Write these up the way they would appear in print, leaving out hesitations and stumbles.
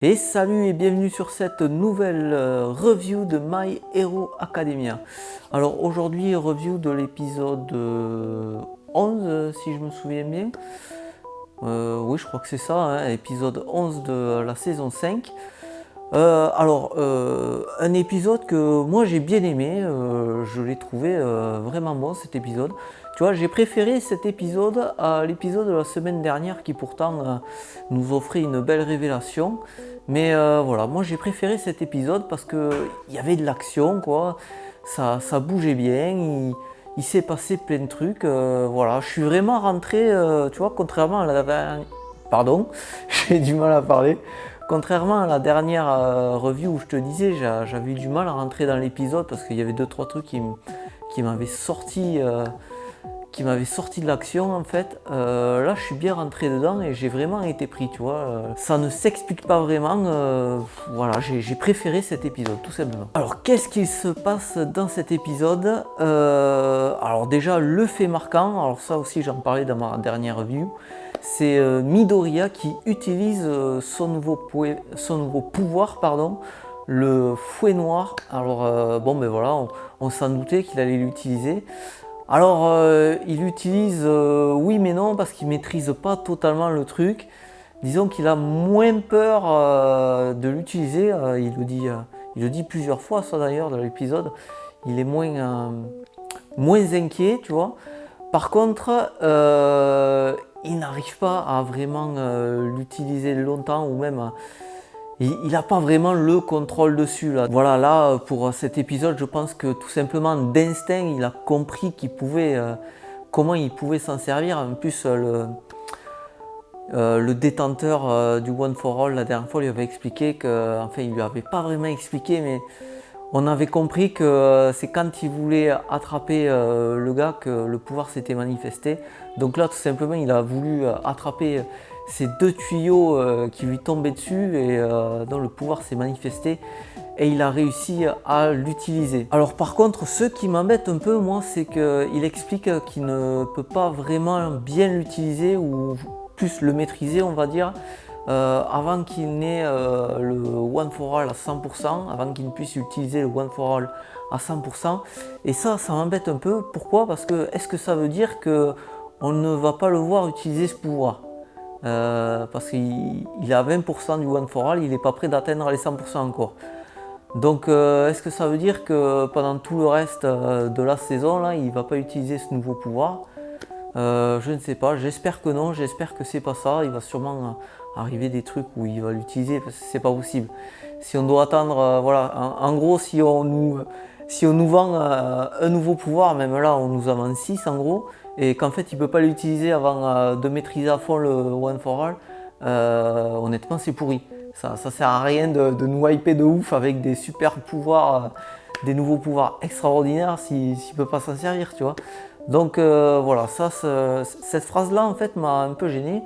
Et salut et bienvenue sur cette nouvelle review de My Hero Academia. Alors aujourd'hui, review de l'épisode 11, si je me souviens bien. Oui, je crois que c'est ça, hein, épisode 11 de la saison 5. Un épisode que moi j'ai bien aimé, je l'ai trouvé vraiment bon cet épisode. Tu vois, j'ai préféré cet épisode à l'épisode de la semaine dernière qui pourtant nous offrait une belle révélation. Mais voilà, moi j'ai préféré cet épisode parce que il y avait de l'action, quoi. Ça bougeait bien, il s'est passé plein de trucs. Voilà, je suis vraiment rentré, tu vois, contrairement à la... Pardon, j'ai du mal à parler. Contrairement à la dernière review où je te disais, j'avais eu du mal à rentrer dans l'épisode parce qu'il y avait 2-3 trucs qui m'avaient sorti, de l'action en fait. Là, je suis bien rentré dedans et j'ai vraiment été pris, tu vois. Ça ne s'explique pas vraiment. Voilà, j'ai préféré cet épisode, tout simplement. Alors, qu'est-ce qui se passe dans cet épisode? Alors déjà, le fait marquant, alors ça aussi j'en parlais dans ma dernière review, c'est Midoriya qui utilise son nouveau pouvoir, le fouet noir. Alors bon ben voilà, on s'en doutait qu'il allait l'utiliser. Alors il l'utilise oui mais non parce qu'il maîtrise pas totalement le truc. Disons qu'il a moins peur de l'utiliser, il le dit plusieurs fois ça d'ailleurs dans l'épisode. Il est moins inquiet, tu vois. Par contre, il n'arrive pas à vraiment l'utiliser longtemps ou même il n'a pas vraiment le contrôle dessus. Là. Voilà, là pour cet épisode, je pense que tout simplement d'instinct, il a compris comment il pouvait s'en servir. En plus, le détenteur du One for All, la dernière fois, lui avait expliqué que, enfin, il lui avait pas vraiment expliqué, mais on avait compris que c'est quand il voulait attraper le gars que le pouvoir s'était manifesté. Donc là, tout simplement, il a voulu attraper ces deux tuyaux qui lui tombaient dessus et dont le pouvoir s'est manifesté. Et il a réussi à l'utiliser. Alors par contre, ce qui m'embête un peu, moi, c'est qu'il explique qu'il ne peut pas vraiment bien l'utiliser ou plus le maîtriser, on va dire, avant qu'il n'ait le One for All à 100%, avant qu'il ne puisse utiliser le One for All à 100%. Et ça m'embête un peu. Pourquoi? Parce que est-ce que ça veut dire qu'on ne va pas le voir utiliser ce pouvoir? Parce qu'il est à 20% du One for All, il n'est pas prêt d'atteindre les 100% encore. Donc est-ce que ça veut dire que pendant tout le reste de la saison, là, il ne va pas utiliser ce nouveau pouvoir? Je ne sais pas, j'espère que non, j'espère que c'est pas ça. Il va sûrement arriver des trucs où il va l'utiliser parce que c'est pas possible. Si on doit attendre, voilà, en gros, si on nous vend un nouveau pouvoir, même là on nous en vend 6 en gros, et qu'en fait il peut pas l'utiliser avant de maîtriser à fond le One for All, honnêtement c'est pourri. Ça sert à rien de nous hyper de ouf avec des super pouvoirs, des nouveaux pouvoirs extraordinaires s'il peut pas s'en servir, tu vois. Donc voilà, cette phrase-là en fait m'a un peu gêné.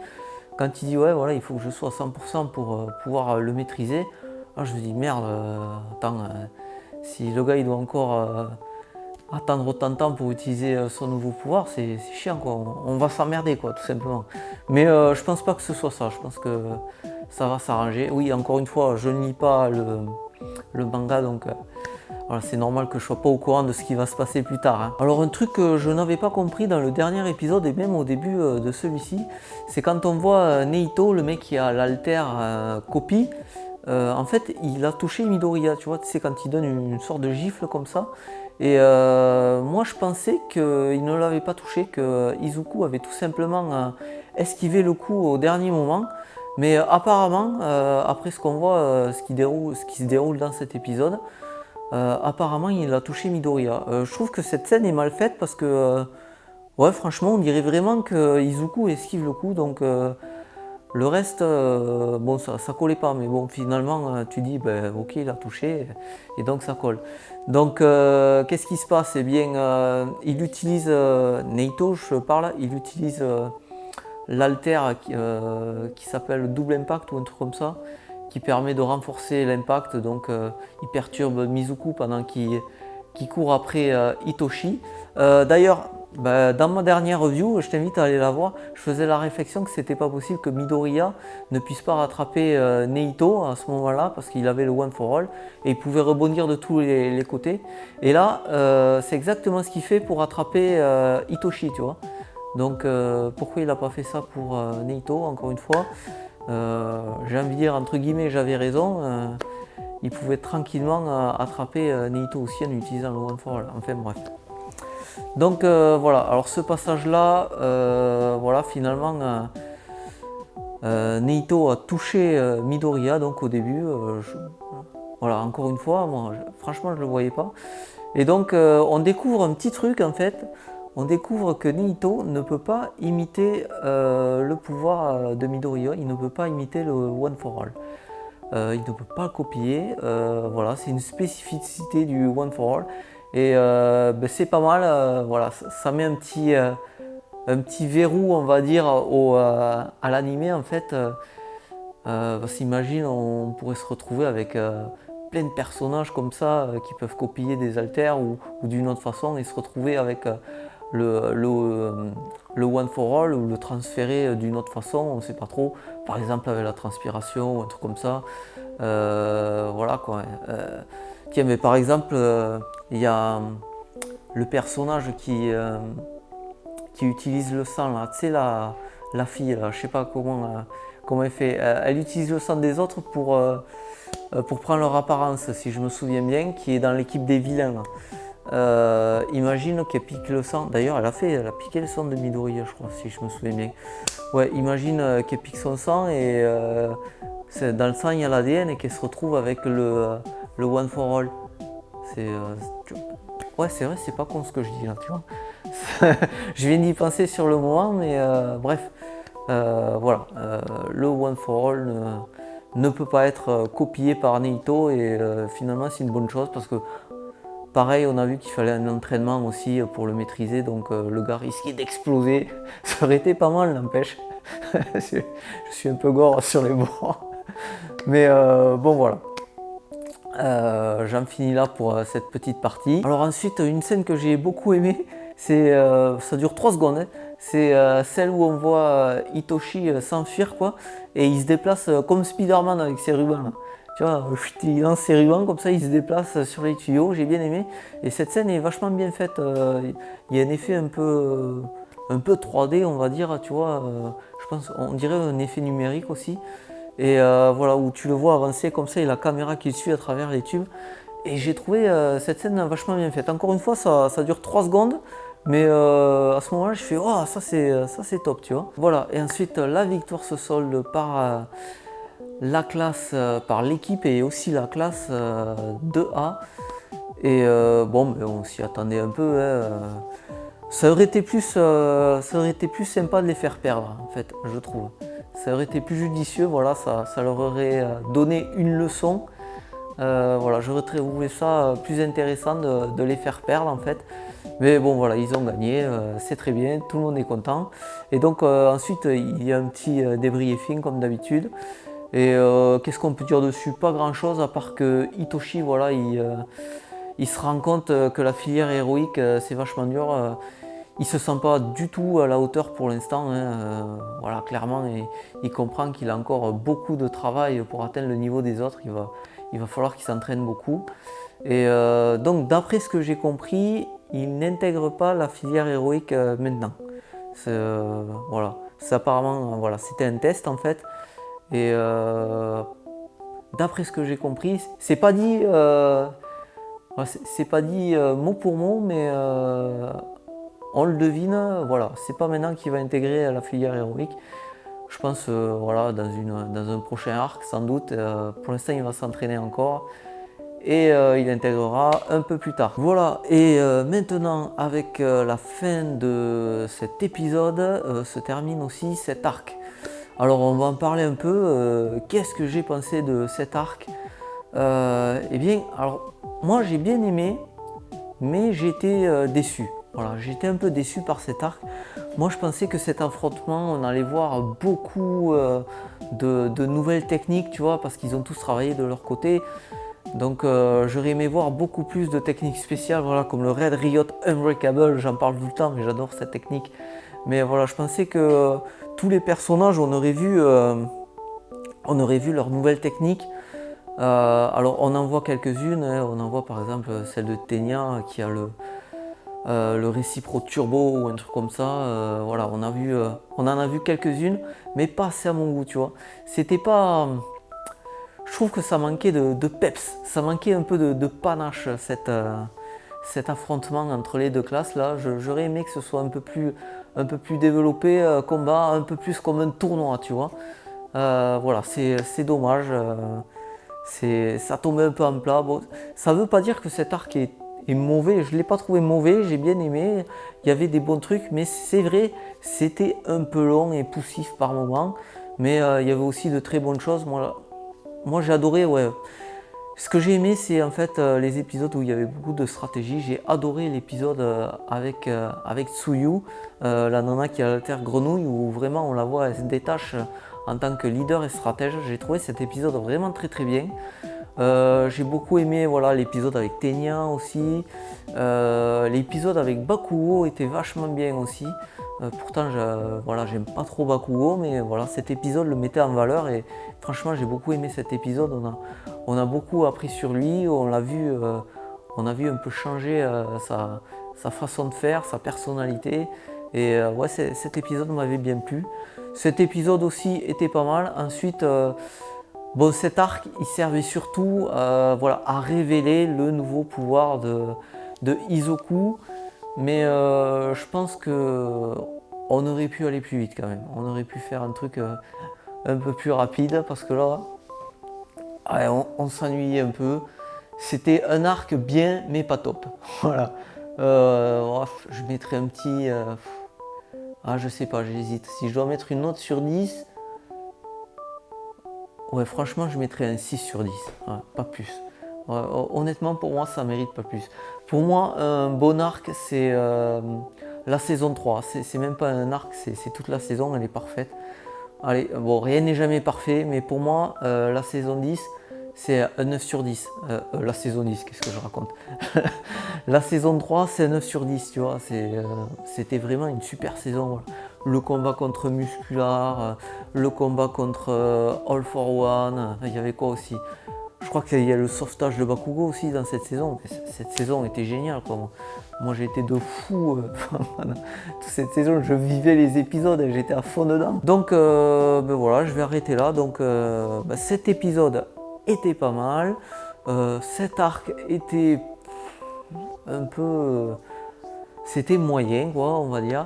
Quand il dit ouais voilà il faut que je sois à 100% pour pouvoir le maîtriser. Là je me dis merde, attends, si le gars il doit encore attendre autant de temps pour utiliser son nouveau pouvoir, c'est chiant quoi, on va s'emmerder quoi tout simplement. Mais je pense pas que ce soit ça, je pense que ça va s'arranger. Oui encore une fois je ne lis pas le manga donc voilà, c'est normal que je sois pas au courant de ce qui va se passer plus tard. Hein. Alors un truc que je n'avais pas compris dans le dernier épisode et même au début de celui-ci, c'est quand on voit Neito, le mec qui a l'alter copie, en fait il a touché Midoriya, tu vois, c'est quand il donne une sorte de gifle comme ça. Et moi je pensais qu'il ne l'avait pas touché, que Izuku avait tout simplement esquivé le coup au dernier moment. Mais apparemment, après ce qu'on voit, ce qui se déroule dans cet épisode, apparemment il a touché Midoriya. Je trouve que cette scène est mal faite parce que ouais franchement on dirait vraiment que Izuku esquive le coup donc le reste bon ça collait pas mais bon finalement tu dis ben ok il a touché et donc ça colle. Donc qu'est-ce qui se passe? Eh bien il utilise Neito je parle, il utilise l'alter qui s'appelle double impact ou un truc comme ça qui permet de renforcer l'impact, donc il perturbe Mizuku pendant qu'il court après Hitoshi. D'ailleurs, Dans ma dernière review, je t'invite à aller la voir, je faisais la réflexion que c'était pas possible que Midoriya ne puisse pas rattraper Neito à ce moment-là parce qu'il avait le One for All et il pouvait rebondir de tous les côtés. Et là, c'est exactement ce qu'il fait pour rattraper Itoshi, tu vois. Donc pourquoi il n'a pas fait ça pour Neito, encore une fois j'ai envie de dire, entre guillemets, j'avais raison. Il pouvait tranquillement attraper Neito aussi en utilisant le One for All. Enfin bref. Donc voilà, alors ce passage-là, voilà, finalement, Neito a touché Midoriya donc au début. Voilà, encore une fois, moi, franchement, je ne le voyais pas. Et donc, on découvre un petit truc en fait. On découvre que Neito ne peut pas imiter le pouvoir de Midoriya, il ne peut pas imiter le One for All. Il ne peut pas le copier, voilà, c'est une spécificité du One for All. Et c'est pas mal, voilà, ça met un petit verrou, on va dire, à l'animé en fait. Parce qu'imagine, on pourrait se retrouver avec plein de personnages comme ça qui peuvent copier des haltères ou d'une autre façon et se retrouver avec le One for All ou le transférer d'une autre façon, on ne sait pas trop, par exemple avec la transpiration ou un truc comme ça. Voilà quoi. Tiens, mais par exemple, il y a le personnage qui utilise le sang là, tu sais, la fille là, je sais pas comment elle fait. Elle utilise le sang des autres pour prendre leur apparence, si je me souviens bien, qui est dans l'équipe des vilains là. Imagine qu'elle pique le sang. D'ailleurs, elle a piqué le sang de Midoriya, je crois, si je me souviens bien. Ouais, imagine qu'elle pique son sang et dans le sang il y a l'ADN et qu'elle se retrouve avec le One for All. Ouais, c'est vrai, c'est pas con ce que je dis là, tu vois. Je viens d'y penser sur le moment, mais bref, voilà, le One for All ne peut pas être copié par Neito et finalement c'est une bonne chose parce que pareil, on a vu qu'il fallait un entraînement aussi pour le maîtriser, donc le gars risquait d'exploser. Ça aurait été pas mal, n'empêche. Je suis un peu gore sur les bords. Mais bon, voilà. J'en finis là pour cette petite partie. Alors ensuite, une scène que j'ai beaucoup aimée, ça dure 3 secondes. Hein. C'est celle où on voit Itoshi s'enfuir, quoi. Et il se déplace comme Spider-Man avec ses rubans, là. Tu vois, il lance ses rubans comme ça, il se déplace sur les tuyaux, j'ai bien aimé. Et cette scène est vachement bien faite. Il y a un effet un peu 3D, on va dire, tu vois. Je pense, on dirait un effet numérique aussi. Et voilà, où tu le vois avancer comme ça et la caméra qui le suit à travers les tubes. Et j'ai trouvé cette scène vachement bien faite. Encore une fois, ça dure 3 secondes. Mais à ce moment-là, je fais oh, ça c'est top, tu vois. Voilà, et ensuite la victoire se solde par la classe, par l'équipe et aussi la classe 2A. Et bon, mais on s'y attendait un peu. Hein. Ça aurait été plus sympa de les faire perdre, en fait, je trouve. Ça aurait été plus judicieux, voilà, ça leur aurait donné une leçon. Voilà, j'aurais trouvé ça plus intéressant de les faire perdre, en fait. Mais bon, voilà, ils ont gagné, c'est très bien, tout le monde est content. Et donc ensuite, il y a un petit débriefing comme d'habitude. Et qu'est-ce qu'on peut dire dessus? Pas grand-chose, à part que Itoshi, voilà, il se rend compte que la filière héroïque, c'est vachement dur. Il se sent pas du tout à la hauteur pour l'instant. Hein. Voilà, clairement, il comprend qu'il a encore beaucoup de travail pour atteindre le niveau des autres. Il va falloir qu'il s'entraîne beaucoup. Et donc, d'après ce que j'ai compris, il n'intègre pas la filière héroïque maintenant. Voilà, c'est apparemment, voilà, c'était un test en fait. Et d'après ce que j'ai compris, c'est pas dit, c'est pas dit mot pour mot, mais on le devine. Voilà, c'est pas maintenant qu'il va intégrer la filière héroïque. Je pense, voilà, dans un prochain arc sans doute. Pour l'instant, il va s'entraîner encore et il intégrera un peu plus tard. Voilà, et maintenant, avec la fin de cet épisode, se termine aussi cet arc. Alors on va en parler un peu, qu'est-ce que j'ai pensé de cet arc? Eh bien, alors moi j'ai bien aimé, mais j'ai été déçu. Voilà, j'étais un peu déçu par cet arc. Moi je pensais que cet affrontement, on allait voir beaucoup de nouvelles techniques, tu vois, parce qu'ils ont tous travaillé de leur côté. Donc j'aurais aimé voir beaucoup plus de techniques spéciales, voilà, comme le Red Riot Unbreakable, j'en parle tout le temps, mais j'adore cette technique. Mais voilà, je pensais que tous les personnages, on aurait vu leur nouvelle technique. Alors on en voit quelques-unes, hein. On en voit par exemple celle de Tenya qui a le récipro turbo ou un truc comme ça. Voilà, on en a vu quelques-unes, mais pas assez à mon goût, tu vois. C'était pas. Je trouve que ça manquait de peps, ça manquait un peu de panache cet affrontement entre les deux classes là. J'aurais aimé que ce soit un peu plus développé, combat, un peu plus comme un tournoi, tu vois. Voilà, c'est dommage. Ça tombait un peu en plat. Bon, ça ne veut pas dire que cet arc est mauvais. Je ne l'ai pas trouvé mauvais, j'ai bien aimé. Il y avait des bons trucs, mais c'est vrai, c'était un peu long et poussif par moments. Mais il y avait aussi de très bonnes choses. Moi j'ai adoré, ouais. Ce que j'ai aimé, c'est en fait les épisodes où il y avait beaucoup de stratégie. J'ai adoré l'épisode avec Tsuyu, la nana qui a la terre grenouille, où vraiment on la voit, elle se détache en tant que leader et stratège. J'ai trouvé cet épisode vraiment très très bien. J'ai beaucoup aimé, voilà, l'épisode avec Tenya aussi. L'épisode avec Bakugo était vachement bien aussi. Pourtant, voilà, j'aime pas trop Bakugo, mais voilà, cet épisode le mettait en valeur et franchement, j'ai beaucoup aimé cet épisode. On a beaucoup appris sur lui, on a vu un peu changer sa façon de faire, sa personnalité. Et ouais, cet épisode m'avait bien plu. Cet épisode aussi était pas mal. Ensuite, bon, cet arc, il servait surtout voilà, à révéler le nouveau pouvoir de Izoku. Mais je pense que on aurait pu aller plus vite quand même. On aurait pu faire un truc un peu plus rapide parce que là, ouais, on s'ennuyait un peu. C'était un arc bien, mais pas top. Voilà. Bref, je mettrais un petit. Je sais pas, j'hésite. Si je dois mettre une note sur 10, ouais, franchement, je mettrais un 6 sur 10. Ouais, pas plus. Ouais, honnêtement, pour moi, ça mérite pas plus. Pour moi, un bon arc, c'est la saison 3. C'est même pas un arc, c'est toute la saison, elle est parfaite. Allez, bon, rien n'est jamais parfait, mais pour moi, la saison 10, c'est un 9 sur 10. La saison 10, qu'est-ce que je raconte? La saison 3, c'est un 9 sur 10, tu vois. C'était vraiment une super saison. Voilà. Le combat contre Muscular, le combat contre All for One, il y avait quoi aussi? Je crois qu'il y a le sauvetage de Bakugo aussi dans cette saison. Cette saison était géniale, quoi. Moi j'ai été de fou pendant toute cette saison, je vivais les épisodes et j'étais à fond dedans. Donc ben voilà, je vais arrêter là. Donc cet épisode était pas mal. Cet arc était un peu. C'était moyen, quoi, on va dire.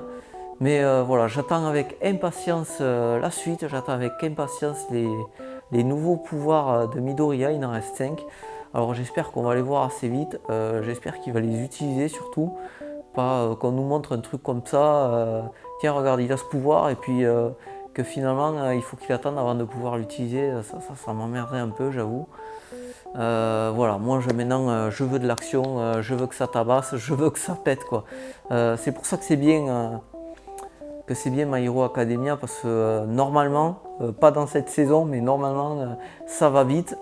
Mais voilà, j'attends avec impatience la suite, j'attends avec impatience les nouveaux pouvoirs de Midoriya, il en reste 5. Alors j'espère qu'on va les voir assez vite, j'espère qu'il va les utiliser surtout, pas qu'on nous montre un truc comme ça, tiens regarde il a ce pouvoir et puis que finalement il faut qu'il attende avant de pouvoir l'utiliser, ça m'emmerderait un peu j'avoue. Voilà, moi maintenant je veux de l'action, je veux que ça tabasse, je veux que ça pète quoi. C'est pour ça que c'est bien My Hero Academia parce que normalement, pas dans cette saison, mais normalement ça va vite.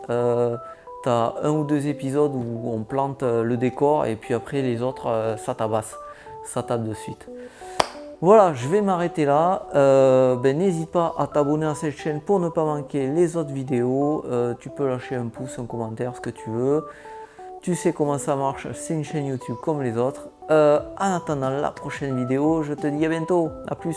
T'as un ou deux épisodes où on plante le décor et puis après les autres ça tabasse, ça tape de suite. Voilà, je vais m'arrêter là. N'hésite pas à t'abonner à cette chaîne pour ne pas manquer les autres vidéos. Tu peux lâcher un pouce, un commentaire, ce que tu veux. Tu sais comment ça marche, c'est une chaîne YouTube comme les autres. En attendant la prochaine vidéo, je te dis à bientôt, à plus.